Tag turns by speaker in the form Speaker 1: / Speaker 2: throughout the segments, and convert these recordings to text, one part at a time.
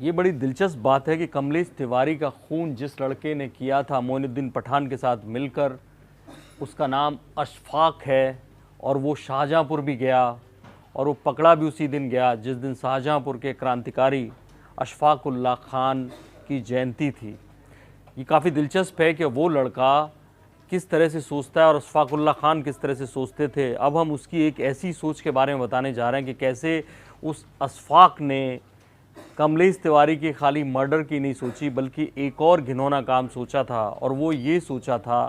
Speaker 1: ये बड़ी दिलचस्प बात है कि कमलेश तिवारी का खून जिस लड़के ने किया था मोइनुद्दीन पठान के साथ मिलकर, उसका नाम अशफाक है और वो शाहजहाँपुर भी गया और वो पकड़ा भी उसी दिन गया जिस दिन शाहजहाँपुर के क्रांतिकारी अशफाक उल्लाह खान की जयंती थी। ये काफ़ी दिलचस्प है कि वो लड़का किस तरह से सोचता है और अशफाक उल्लाह खान किस तरह से सोचते थे। अब हम उसकी एक ऐसी सोच के बारे में बताने जा रहे हैं कि कैसे उस अशफाक ने कमलेश तिवारी के खाली मर्डर की नहीं सोची बल्कि एक और घिनौना काम सोचा था, और वो ये सोचा था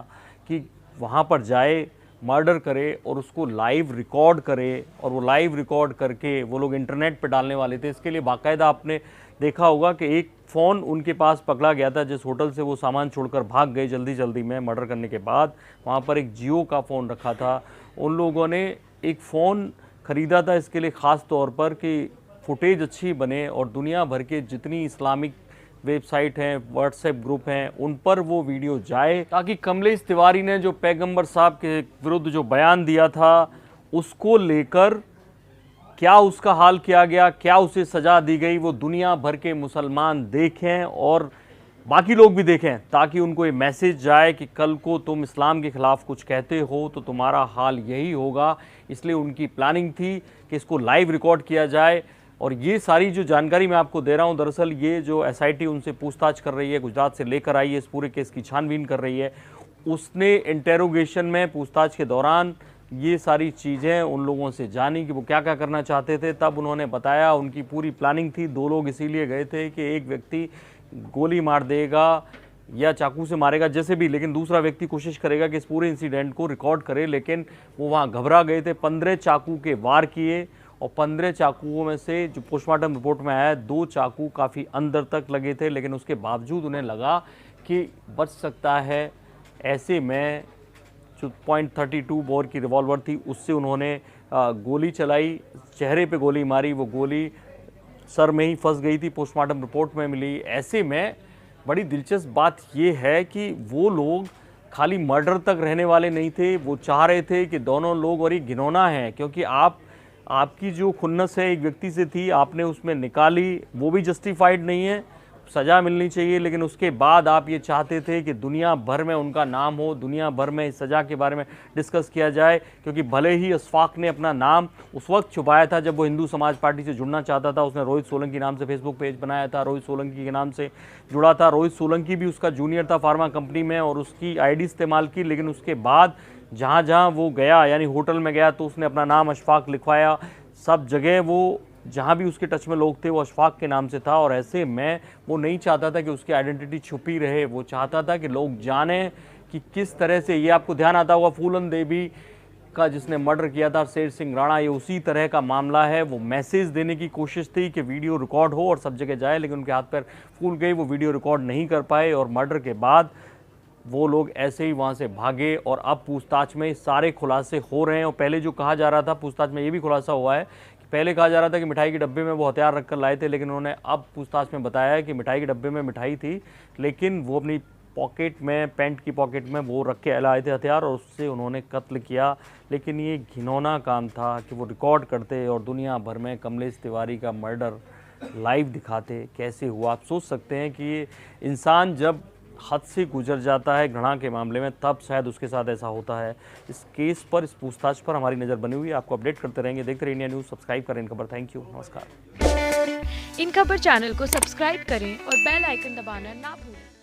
Speaker 1: कि वहाँ पर जाए, मर्डर करे और उसको लाइव रिकॉर्ड करे, और वो लाइव रिकॉर्ड करके वो लोग इंटरनेट पे डालने वाले थे। इसके लिए बाकायदा आपने देखा होगा कि एक फ़ोन उनके पास पकड़ा गया था जिस होटल से वो सामान छोड़कर भाग गए जल्दी जल्दी में मर्डर करने के बाद। वहाँ पर एक जियो का फ़ोन रखा था। उन लोगों ने एक फ़ोन ख़रीदा था इसके लिए ख़ास तौर पर कि फुटेज अच्छी बने और दुनिया भर के जितनी इस्लामिक वेबसाइट हैं, व्हाट्सएप ग्रुप हैं, उन पर वो वीडियो जाए, ताकि कमलेश तिवारी ने जो पैगंबर साहब के विरुद्ध जो बयान दिया था उसको लेकर क्या उसका हाल किया गया, क्या उसे सज़ा दी गई, वो दुनिया भर के मुसलमान देखें और बाकी लोग भी देखें, ताकि उनको ये मैसेज जाए कि कल को तुम इस्लाम के ख़िलाफ़ कुछ कहते हो तो तुम्हारा हाल यही होगा। इसलिए उनकी प्लानिंग थी कि इसको लाइव रिकॉर्ड किया जाए। और ये सारी जो जानकारी मैं आपको दे रहा हूँ, दरअसल ये जो एसआईटी उनसे पूछताछ कर रही है, गुजरात से लेकर आई है, इस पूरे केस की छानबीन कर रही है, उसने इंटेरोगेशन में पूछताछ के दौरान ये सारी चीज़ें उन लोगों से जानी कि वो क्या क्या करना चाहते थे। तब उन्होंने बताया उनकी पूरी प्लानिंग थी। 2 लोग इसीलिए गए थे कि एक व्यक्ति गोली मार देगा या चाकू से मारेगा जैसे भी, लेकिन दूसरा व्यक्ति कोशिश करेगा कि इस पूरे इंसिडेंट को रिकॉर्ड करे, लेकिन वो वहाँ घबरा गए थे। 15 चाकू के वार किए और 15 चाकुओं में से जो पोस्टमार्टम रिपोर्ट में आया 2 चाकू काफ़ी अंदर तक लगे थे, लेकिन उसके बावजूद उन्हें लगा कि बच सकता है। ऐसे में जो .32 बोर की रिवॉल्वर थी उससे उन्होंने गोली चलाई, चेहरे पे गोली मारी, वो गोली सर में ही फंस गई थी, पोस्टमार्टम रिपोर्ट में मिली। ऐसे में बड़ी दिलचस्प बात ये है कि वो लोग खाली मर्डर तक रहने वाले नहीं थे, वो चाह रहे थे कि दोनों लोग, और ये घिनौना है क्योंकि आपकी जो खुन्नस है एक व्यक्ति से थी, आपने उसमें निकाली, वो भी जस्टिफाइड नहीं है, सज़ा मिलनी चाहिए, लेकिन उसके बाद आप ये चाहते थे कि दुनिया भर में उनका नाम हो, दुनिया भर में इस सज़ा के बारे में डिस्कस किया जाए। क्योंकि भले ही अशफाक ने अपना नाम उस वक्त छुपाया था जब वो हिंदू समाज पार्टी से जुड़ना चाहता था, उसने रोहित सोलंकी नाम से फेसबुक पेज बनाया था, रोहित सोलंकी के नाम से जुड़ा था। रोहित सोलंकी भी उसका जूनियर था फार्मा कंपनी में और उसकी आईडी इस्तेमाल की, लेकिन उसके बाद जहाँ जहाँ वो गया, यानी होटल में गया, तो उसने अपना नाम अशफाक लिखवाया। सब जगह वो जहाँ भी उसके टच में लोग थे वो अशफाक के नाम से था, और ऐसे में वो नहीं चाहता था कि उसकी आइडेंटिटी छुपी रहे। वो चाहता था कि लोग जानें कि किस तरह से, ये आपको ध्यान आता होगा फूलन देवी का जिसने मर्डर किया था शेर सिंह राणा, ये उसी तरह का मामला है। वो मैसेज देने की कोशिश थी कि वीडियो रिकॉर्ड हो और सब जगह जाए, लेकिन उनके हाथ पैर फूल गए, वो वीडियो रिकॉर्ड नहीं कर पाए और मर्डर के बाद वो लोग ऐसे ही वहाँ से भागे। और अब पूछताछ में सारे खुलासे हो रहे हैं। और पहले जो कहा जा रहा था पूछताछ में, ये भी खुलासा हुआ है कि पहले कहा जा रहा था कि मिठाई के डब्बे में वो हथियार रखकर लाए थे, लेकिन उन्होंने अब पूछताछ में बताया है कि मिठाई के डब्बे में मिठाई थी, लेकिन वो अपनी पॉकेट में, पैंट की पॉकेट में वो रख के लाए थे हथियार और उससे उन्होंने कत्ल किया। लेकिन ये घिनौना काम था कि वो रिकॉर्ड करते और दुनिया भर में कमलेश तिवारी का मर्डर लाइव दिखाते। कैसे हुआ आप सोच सकते हैं कि इंसान जब हद से गुजर जाता है घृणा के मामले में, तब शायद उसके साथ ऐसा होता है। इस केस पर, इस पूछताछ पर हमारी नज़र बनी हुई है, आपको अपडेट करते रहेंगे। देखते रहिए इंडिया न्यूज़, सब्सक्राइब करें इन खबर। थैंक यू, नमस्कार।
Speaker 2: इन खबर चैनल को सब्सक्राइब करें और बेल आइकन दबाना ना भूलें।